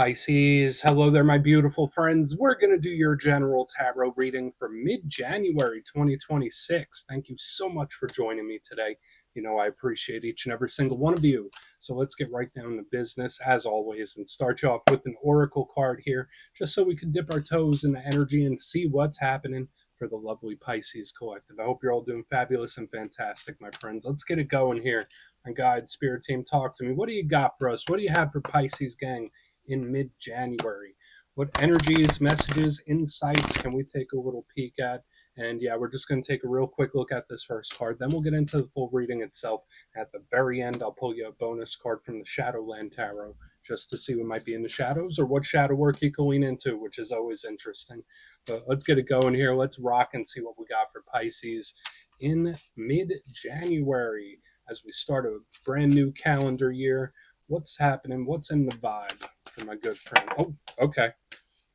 Pisces, hello there, my beautiful friends. We're going to do your general tarot reading for mid-January 2026. Thank you so much for joining me today. You know, I appreciate each and every single one of you. So let's get right down to business, as always, and start you off with an oracle card here, just so we can dip our toes in the energy and see what's happening for the lovely Pisces collective. I hope you're all doing fabulous and fantastic, my friends. Let's get it going here. My guide, spirit team, talk to me. What do you got for us? What do you have for Pisces, gang? In mid-January? What energies, messages, insights can we take a little peek at? And yeah, we're just going to take a real quick look at this first card. Then we'll get into the full reading itself. At the very end, I'll pull you a bonus card from the Shadowland Tarot just to see what might be in the shadows or what shadow work you can lean into, which is always interesting. But let's get it going here. Let's rock and see what we got for Pisces in mid-January as we start a brand new calendar year. What's happening? What's in the vibe for my good friend? Oh, okay.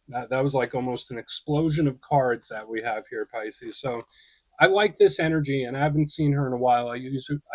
That was like almost an explosion of cards that we have here, Pisces. So I like this energy, and I haven't seen her in a while. I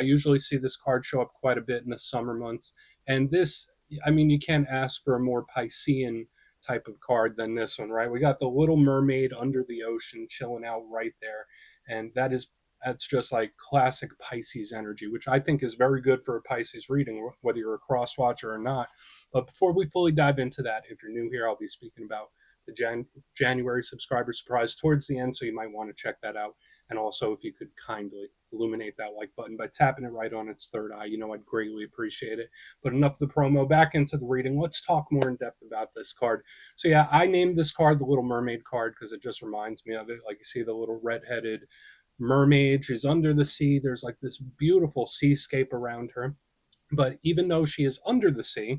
usually see this card show up quite a bit in the summer months. And this, I mean, you can't ask for a more Piscean type of card than this one, right? We got the Little Mermaid under the ocean chilling out right there. And that's just like classic Pisces energy, which I think is very good for a Pisces reading, whether you're a cross watcher or not. But before we fully dive into that, if you're new here, I'll be speaking about the January subscriber surprise towards the end, so you might want to check that out. And also, if you could kindly illuminate that like button by tapping it right on its third eye, you know I'd greatly appreciate it. But enough of the promo, back into the reading. Let's talk more in depth about this card. So yeah, I named this card the Little Mermaid card because it just reminds me of it. Like you see the little red-headed mermaid. She's under the sea. There's like this beautiful seascape around her. But even though she is under the sea,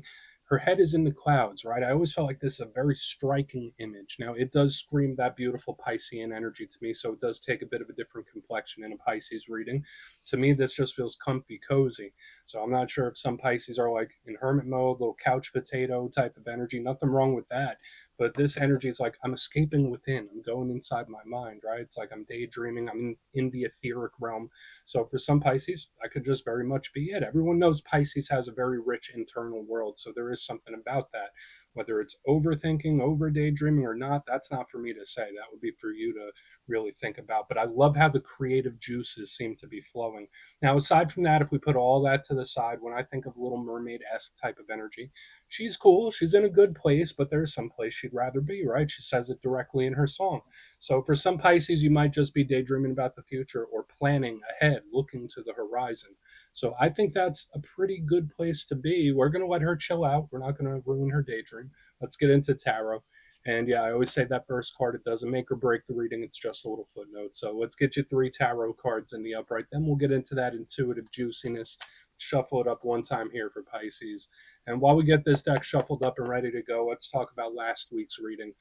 her head is in the clouds, right? I always felt like this is a very striking image. Now, it does scream that beautiful Piscean energy to me, so it does take a bit of a different complexion in a Pisces reading. To me, this just feels comfy, cozy. So I'm not sure if some Pisces are like in hermit mode, little couch potato type of energy. Nothing wrong with that. But this energy is like I'm escaping within. I'm going inside my mind, right? It's like I'm daydreaming. I'm in the etheric realm. So for some Pisces, that could just very much be it. Everyone knows Pisces has a very rich internal world, so there is something about that. Whether it's overthinking, over daydreaming or not, that's not for me to say. That would be for you to really think about. But I love how the creative juices seem to be flowing. Now, aside from that, if we put all that to the side, when I think of Little Mermaid-esque type of energy, she's cool. She's in a good place, but there's some place she'd rather be, right? She says it directly in her song. So for some Pisces, you might just be daydreaming about the future or planning ahead, looking to the horizon. So I think that's a pretty good place to be. We're going to let her chill out. We're not going to ruin her daydream. Let's get into tarot. And yeah, I always say that first card, it doesn't make or break the reading. It's just a little footnote. So let's get you 3 tarot cards in the upright. Then we'll get into that intuitive juiciness. Shuffle it up one time here for Pisces. And while we get this deck shuffled up and ready to go, let's talk about last week's reading.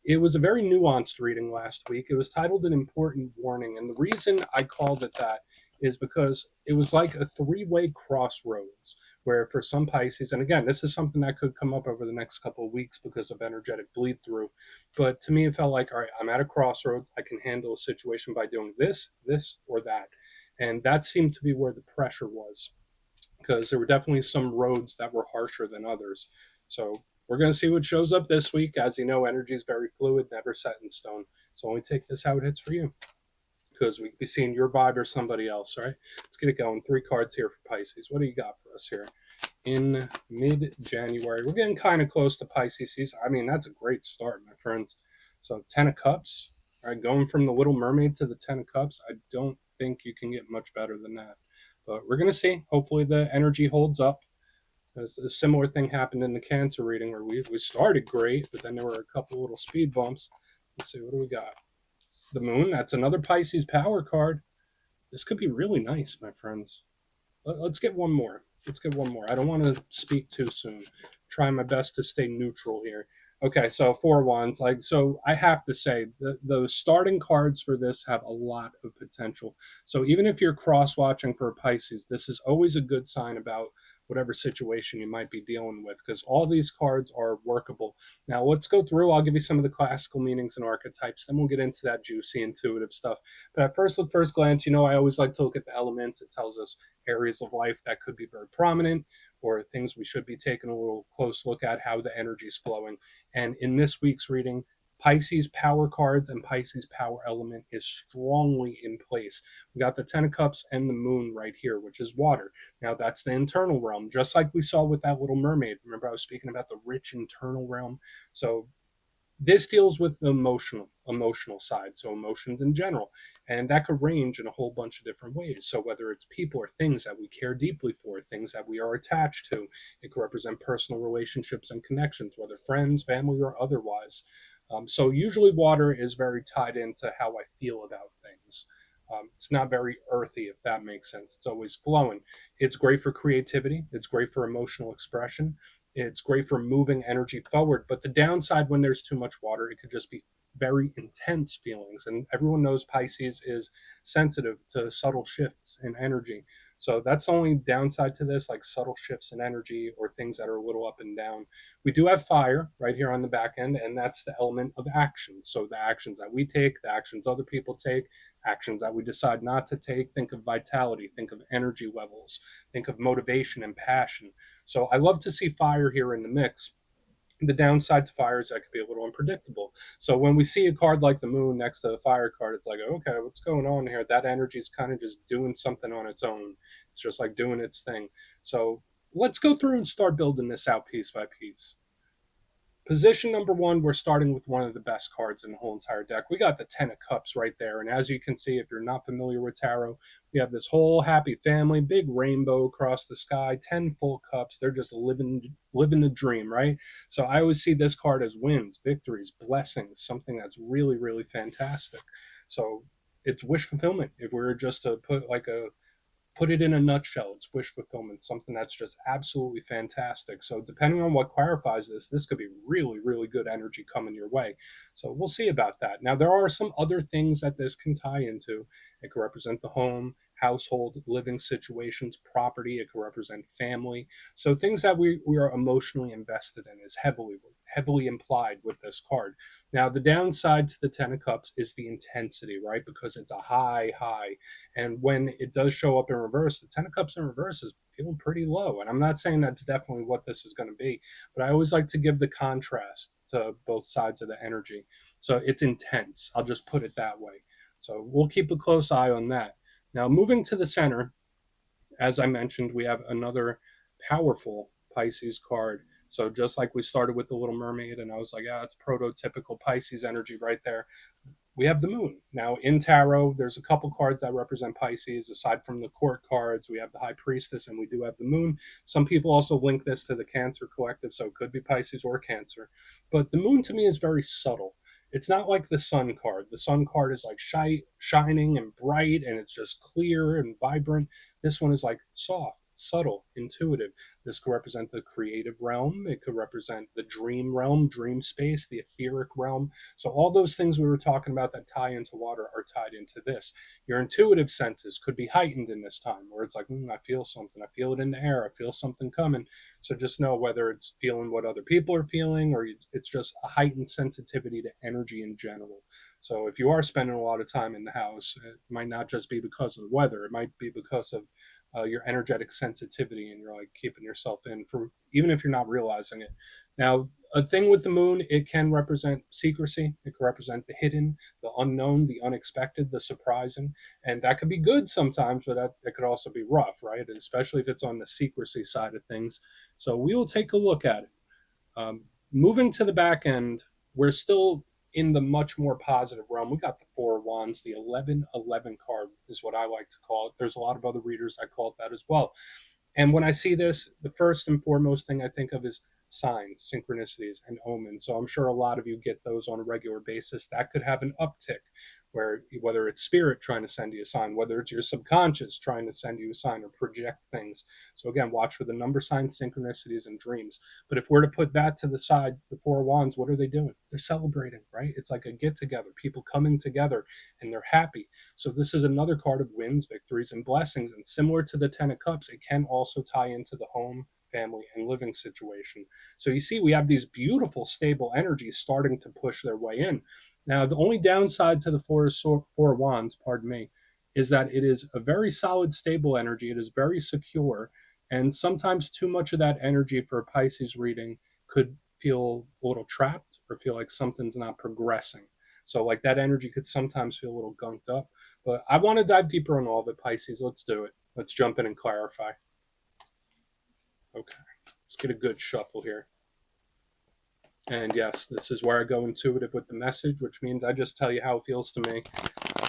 It was a very nuanced reading last week. It was titled An Important Warning. And the reason I called it that is because it was like a 3-way crossroads where for some Pisces, and again, this is something that could come up over the next couple of weeks because of energetic bleed through. But to me, it felt like, all right, I'm at a crossroads. I can handle a situation by doing this, or that. And that seemed to be where the pressure was, because there were definitely some roads that were harsher than others. So we're going to see what shows up this week. As you know, energy is very fluid, never set in stone. So only take this how it hits for you, because we could be seeing your vibe or somebody else, right? Let's get it going. 3 cards here for Pisces. What do you got for us here in mid-January? We're getting kind of close to Pisces season. I mean, that's a great start, my friends. So 10 of Cups. All right, going from the Little Mermaid to the 10 of Cups, I don't think you can get much better than that. But we're going to see. Hopefully the energy holds up. A similar thing happened in the Cancer reading where we started great, but then there were a couple little speed bumps. Let's see, what do we got? The Moon, that's another Pisces power card. This could be really nice, my friends. Let's get one more. Let's get one more. I don't want to speak too soon. Try my best to stay neutral here. Okay, so 4 wands. So I have to say, the starting cards for this have a lot of potential. So even if you're cross-watching for a Pisces, this is always a good sign about whatever situation you might be dealing with, because all these cards are workable. Now, let's go through. I'll give you some of the classical meanings and archetypes. Then we'll get into that juicy, intuitive stuff. But at first glance, I always like to look at the elements. It tells us areas of life that could be very prominent. or things we should be taking a little close look at how the energy is flowing. And in this week's reading, Pisces power cards and Pisces power element is strongly in place. We got the Ten of Cups and the Moon right here, which is water. Now that's the internal realm, just like we saw with that Little Mermaid. Remember I was speaking about the rich internal realm? So this deals with the emotional side, so emotions in general, and that could range in a whole bunch of different ways. So whether it's people or things that we care deeply for, things that we are attached to, it could represent personal relationships and connections, whether friends, family, or otherwise. So usually water is very tied into how I feel about things. It's not very earthy, if that makes sense. It's always flowing. It's great for creativity. It's great for emotional expression. It's great for moving energy forward. But the downside when there's too much water, it could just be very intense feelings. And everyone knows Pisces is sensitive to subtle shifts in energy. So that's the only downside to this, like subtle shifts in energy or things that are a little up and down. We do have fire right here on the back end, and that's the element of action. So the actions that we take, the actions other people take, actions that we decide not to take. Think of vitality, think of energy levels, think of motivation and passion. So I love to see fire here in the mix. The downside to fire is that could be a little unpredictable. So when we see a card like the Moon next to the fire card, it's like, okay, what's going on here? That energy is kind of just doing something on its own. It's just like doing its thing. So let's go through and start building this out piece by piece. Position number one, we're starting with one of the best cards in the whole entire deck. We got the Ten of Cups right there. And as you can see, if you're not familiar with tarot, we have this whole happy family, big rainbow across the sky, 10 full cups. They're just living the dream, right? So I always see this card as wins, victories, blessings, something that's really, really fantastic. So it's wish fulfillment. If we were just to put it in a nutshell, it's wish fulfillment, something that's just absolutely fantastic. So depending on what clarifies this could be really, really good energy coming your way. So we'll see about that. Now, there are some other things that this can tie into. It could represent the home, household, living situations, property. It could represent family. So things that we are emotionally invested in is heavily implied with this card. Now, the downside to the Ten of Cups is the intensity, right? Because it's a high, and when it does show up in reverse, the Ten of Cups in reverse is feeling pretty low. And I'm not saying that's definitely what this is going to be, but I always like to give the contrast to both sides of the energy. So it's intense. I'll just put it that way. So we'll keep a close eye on that. Now, moving to the center, as I mentioned, we have another powerful Pisces card. So just like we started with the Little Mermaid, and I was like, yeah, it's prototypical Pisces energy right there. We have the Moon. Now, in tarot, there's a couple cards that represent Pisces. Aside from the court cards, we have the High Priestess and we do have the Moon. Some people also link this to the Cancer Collective, so it could be Pisces or Cancer. But the Moon to me is very subtle. It's not like the Sun card. The Sun card is like shining and bright, and it's just clear and vibrant. This one is like soft, subtle, intuitive. This could represent the creative realm. It could represent the dream realm, dream space, the etheric realm. So all those things we were talking about that tie into water are tied into this. Your intuitive senses could be heightened in this time, where it's like, I feel something. I feel it in the air. I feel something coming. So just know whether it's feeling what other people are feeling or it's just a heightened sensitivity to energy in general. So if you are spending a lot of time in the house, it might not just be because of the weather. It might be because of your energetic sensitivity, and you're like keeping yourself in for even if you're not realizing it. Now, a thing with the Moon, it can represent secrecy. It can represent the hidden, the unknown, the unexpected, the surprising, and that could be good sometimes, but that could also be rough, right? Especially if it's on the secrecy side of things. So we will take a look at it. Moving to the back end, we're still in the much more positive realm. We got the Four of Wands, the 1111 card is what I like to call it. There's a lot of other readers that call it that as well. And when I see this, the first and foremost thing I think of is signs, synchronicities, and omens. So I'm sure a lot of you get those on a regular basis. That could have an uptick where whether it's spirit trying to send you a sign, whether it's your subconscious trying to send you a sign or project things. So again, watch for the number signs, synchronicities, and dreams. But if we're to put that to the side, the Four of Wands, what are they doing? They're celebrating, right? It's like a get together, people coming together and they're happy. So this is another card of wins, victories, and blessings. And similar to the Ten of Cups, it can also tie into the home, family, and living situation. So you see, we have these beautiful, stable energies starting to push their way in. Now, the only downside to the Four Wands, pardon me, is that it is a very solid, stable energy. It is very secure. And sometimes too much of that energy for a Pisces reading could feel a little trapped or feel like something's not progressing. So, like, that energy could sometimes feel a little gunked up. But I want to dive deeper on all of it, Pisces. Let's do it. Let's jump in and clarify. Okay, let's get a good shuffle here. And yes, this is where I go intuitive with the message, which means I just tell you how it feels to me.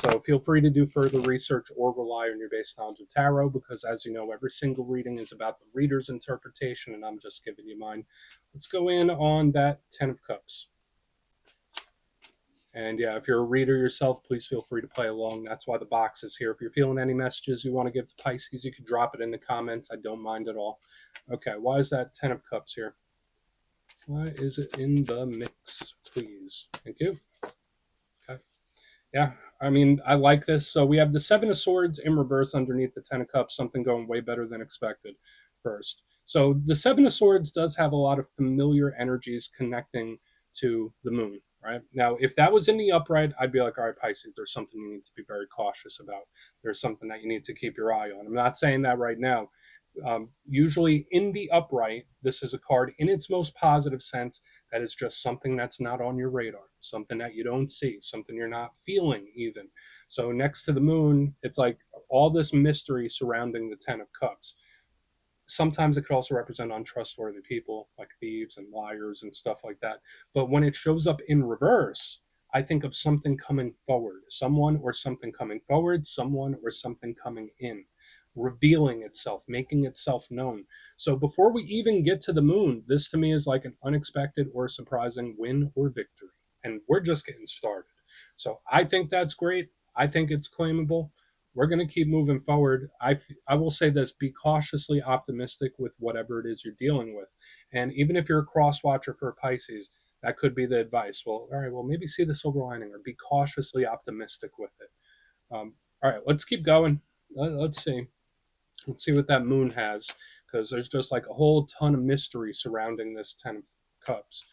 So feel free to do further research or rely on your base knowledge of tarot, because as you know, every single reading is about the reader's interpretation, and I'm just giving you mine. Let's go in on that Ten of Cups. And yeah, if you're a reader yourself, please feel free to play along. That's why the box is here. If you're feeling any messages you want to give to Pisces, you can drop it in the comments. I don't mind at all. Okay, why is that Ten of Cups here? Why is it in the mix, please? Thank you. Okay. Yeah, I mean, I like this. So we have the Seven of Swords in reverse underneath the Ten of Cups, something going way better than expected first. So the Seven of Swords does have a lot of familiar energies connecting to the moon, right? Now, if that was in the upright, I'd be like, all right, Pisces, there's something you need to be very cautious about. There's something that you need to keep your eye on. I'm not saying that right now. Usually in the upright, this is a card in its most positive sense that is just something that's not on your radar, something that you don't see, something you're not feeling even. So next to the moon, it's like all this mystery surrounding the Ten of Cups. Sometimes it could also represent untrustworthy people like thieves and liars and stuff like that. But when it shows up in reverse, I think of something coming forward, someone or something coming forward, someone or something coming in, revealing itself, making itself known. So before we even get to the moon, this to me is like an unexpected or surprising win or victory. And we're just getting started. So I think that's great. I think it's claimable. We're going to keep moving forward. I will say this: be cautiously optimistic with whatever it is you're dealing with. And even if you're a cross watcher for Pisces, that could be the advice. Well, all right, well, maybe see the silver lining or be cautiously optimistic with it. All right, let's keep going. Let's see. Let's see what that moon has, because there's just like a whole ton of mystery surrounding this Ten of Cups.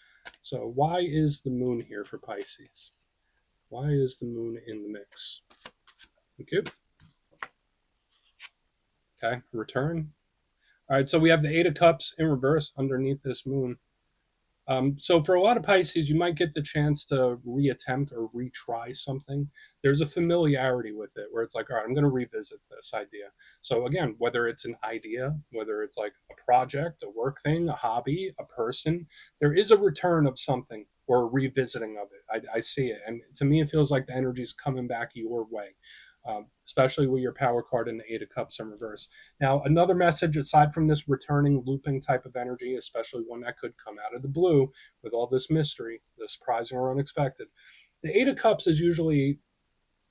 So, why is the moon here for Pisces? Why is the moon in the mix? Okay. Okay, return. All right, so we have the Eight of Cups in reverse underneath this moon. So for a lot of Pisces, you might get the chance to reattempt or retry something. There's a familiarity with it where it's like, all right, I'm going to revisit this idea. So again, whether it's an idea, whether it's like a project, a work thing, a hobby, a person, there is a return of something or a revisiting of it. I see it. And to me, it feels like the energy is coming back your way. Especially with your power card in the Eight of Cups in reverse. Now, another message aside from this returning, looping type of energy, especially one that could come out of the blue with all this mystery, the surprising or unexpected. The Eight of Cups is usually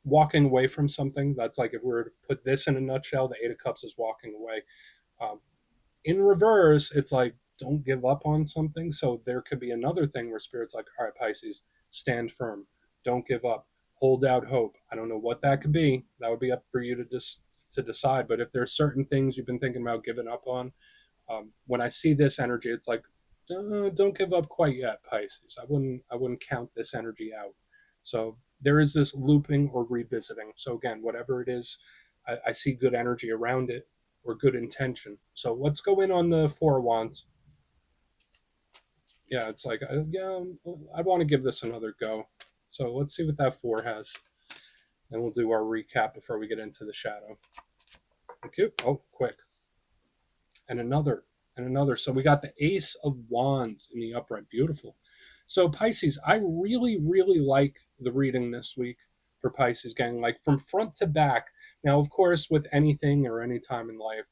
walking away from something. That's like if we were to put this in a nutshell, the Eight of Cups is walking away. Um, in reverse, it's like don't give up on something. So there could be another thing where Spirit's like, all right, Pisces, stand firm, don't give up, hold out hope. I don't know what that could be. That would be up for you to decide. But if there's certain things you've been thinking about giving up on, when I see this energy, it's like don't give up quite yet, Pisces. I wouldn't count this energy out. So there is this looping or revisiting. So again, whatever it is, I see good energy around it or good intention. So let's go in on the Four of Wands. Yeah, it's like yeah, I want to give this another go. So let's see what that four has, and we'll do our recap before we get into the shadow. Thank you. Oh, quick. And another, and another. So we got the Ace of Wands in the upright. Beautiful. So Pisces, I really, really like the reading this week for Pisces gang, like from front to back. Now, of course, with anything or any time in life,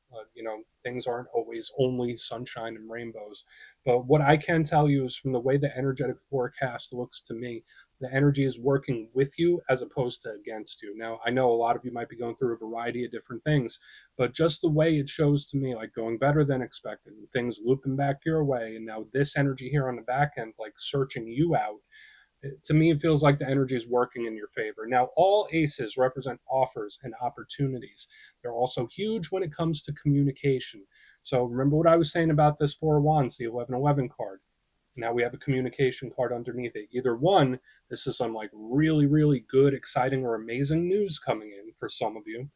things aren't always only sunshine and rainbows. But what I can tell you is from the way the energetic forecast looks to me, the energy is working with you as opposed to against you. Now, I know a lot of you might be going through a variety of different things, but just the way it shows to me, like going better than expected, and things looping back your way, and now this energy here on the back end, like searching you out. To me, it feels like the energy is working in your favor. Now, all aces represent offers and opportunities. They're also huge when it comes to communication. So remember what I was saying about this Four of Wands, the 1111 card. Now we have a communication card underneath it. Either one, this is some like really, really good, exciting, or amazing news coming in for some of you,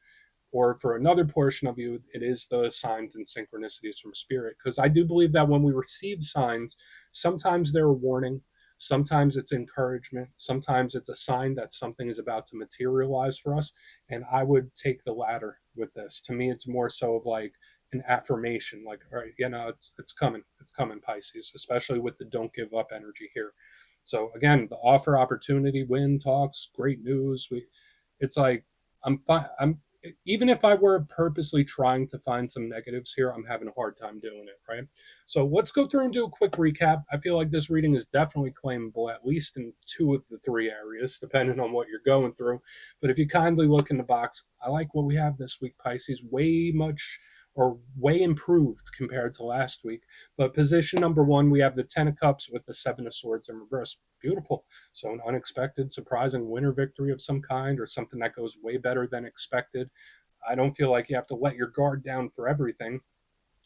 or for another portion of you, it is the signs and synchronicities from spirit. Because I do believe that when we receive signs, sometimes they're a warning, sometimes it's encouragement, sometimes it's a sign that something is about to materialize for us. And I would take the latter with this. To me, it's more so of like an affirmation, like, all right, it's coming, it's coming, Pisces, especially with the don't give up energy here. So again, the offer, opportunity, win, talks, great news. It's like I'm fine. I'm even if I were purposely trying to find some negatives here, I'm having a hard time doing it, right? So let's go through and do a quick recap. I feel like this reading is definitely claimable, at least in two of the three areas, depending on what you're going through. But if you kindly look in the box, I like what we have this week, Pisces. Way much or way improved compared to last week. But position number one, we have the Ten of Cups with the Seven of Swords in reverse. Beautiful. So an unexpected, surprising winner victory of some kind, or something that goes way better than expected. I don't feel like you have to let your guard down for everything,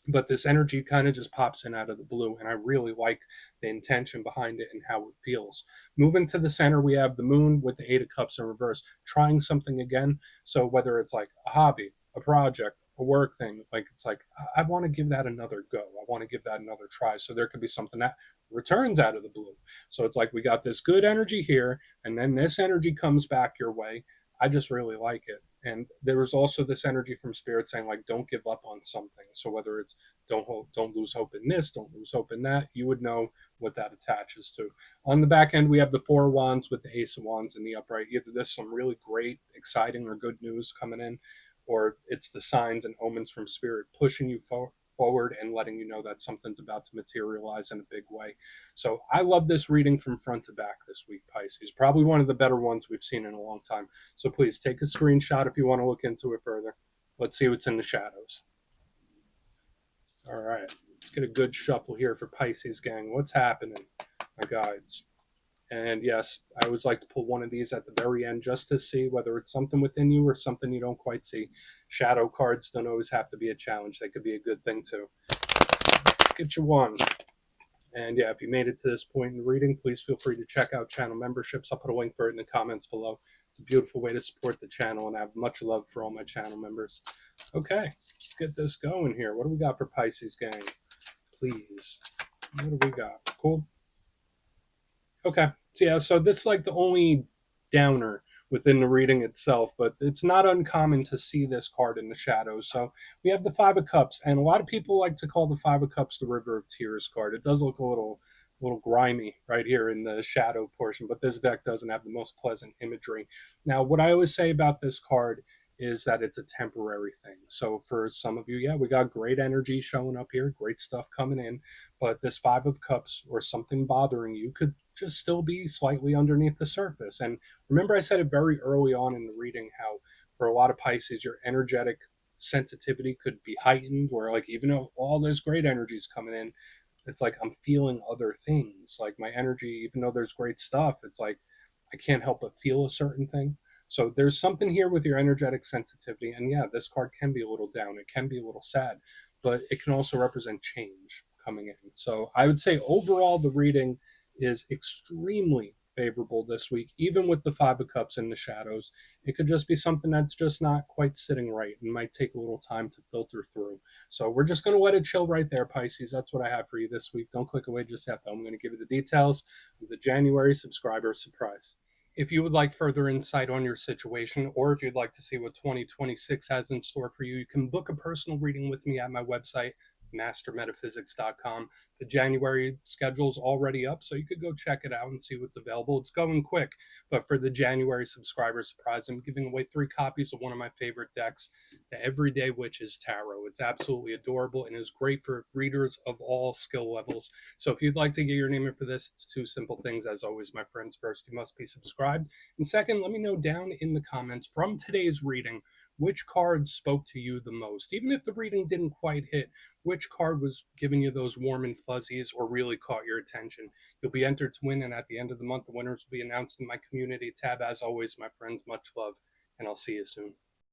but this energy kind of just pops in out of the blue, and I really like the intention behind it and how it feels. Moving to the center, we have the moon with the Eight of Cups in reverse, trying something again. So whether it's like a hobby, a project, a work thing, like it's like I want to give that another go, I want to give that another try. So there could be something that returns out of the blue. So it's like we got this good energy here, and then this energy comes back your way. I just really like it. And there was also this energy from spirit saying like don't give up on something. So whether it's don't lose hope in this, don't lose hope in that, you would know what that attaches to. On the back end, we have the Four of Wands with the Ace of Wands in the upright. Either there's some really great, exciting, or good news coming in, or it's the signs and omens from spirit pushing you forward and letting you know that something's about to materialize in a big way. So I love this reading from front to back this week, Pisces. Probably one of the better ones we've seen in a long time. So please take a screenshot if you want to look into it further. Let's see what's in the shadows. All right, let's get a good shuffle here for Pisces gang. What's happening, my guides? And yes, I always like to pull one of these at the very end just to see whether it's something within you or something you don't quite see. Shadow cards don't always have to be a challenge. They could be a good thing too. Get you one. And yeah, if you made it to this point in the reading, please feel free to check out channel memberships. I'll put a link for it in the comments below. It's a beautiful way to support the channel, and I have much love for all my channel members. Okay, let's get this going here. What do we got for Pisces gang? Please. What do we got? Cool. Okay. So yeah, so this is like the only downer within the reading itself, but it's not uncommon to see this card in the shadows. So we have the Five of Cups, and a lot of people like to call the Five of Cups the River of Tears card. It does look a little grimy right here in the shadow portion, but this deck doesn't have the most pleasant imagery. Now, what I always say about this card is that it's a temporary thing. So for some of you, yeah, we got great energy showing up here, great stuff coming in, but this Five of Cups or something bothering you could just still be slightly underneath the surface. And remember, I said it very early on in the reading how for a lot of Pisces, your energetic sensitivity could be heightened, where like even though all this great energy is coming in, it's like I'm feeling other things. Like my energy, even though there's great stuff, it's like I can't help but feel a certain thing. So there's something here with your energetic sensitivity. And yeah, this card can be a little down. It can be a little sad, but it can also represent change coming in. So I would say overall, the reading is extremely favorable this week, even with the Five of Cups in the shadows. It could just be something that's just not quite sitting right and might take a little time to filter through. So we're just going to let it chill right there, Pisces. That's what I have for you this week. Don't click away just yet, though. I'm going to give you the details of the January subscriber surprise. If you would like further insight on your situation, or if you'd like to see what 2026 has in store for you, you can book a personal reading with me at my website, mastermetaphysics.com. The January schedule's already up, so you could go check it out and see what's available. It's going quick, but for the January subscriber surprise, I'm giving away 3 copies of one of my favorite decks, the Everyday Witches Tarot. It's absolutely adorable and is great for readers of all skill levels. So if you'd like to get your name in for this, it's 2 simple things. As always, my friends, first, you must be subscribed. And second, let me know down in the comments from today's reading, which card spoke to you the most. Even if the reading didn't quite hit, which card was giving you those warm and fuzzies or really caught your attention. You'll be entered to win, and at the end of the month, the winners will be announced in my community tab. As always, my friends, much love, and I'll see you soon.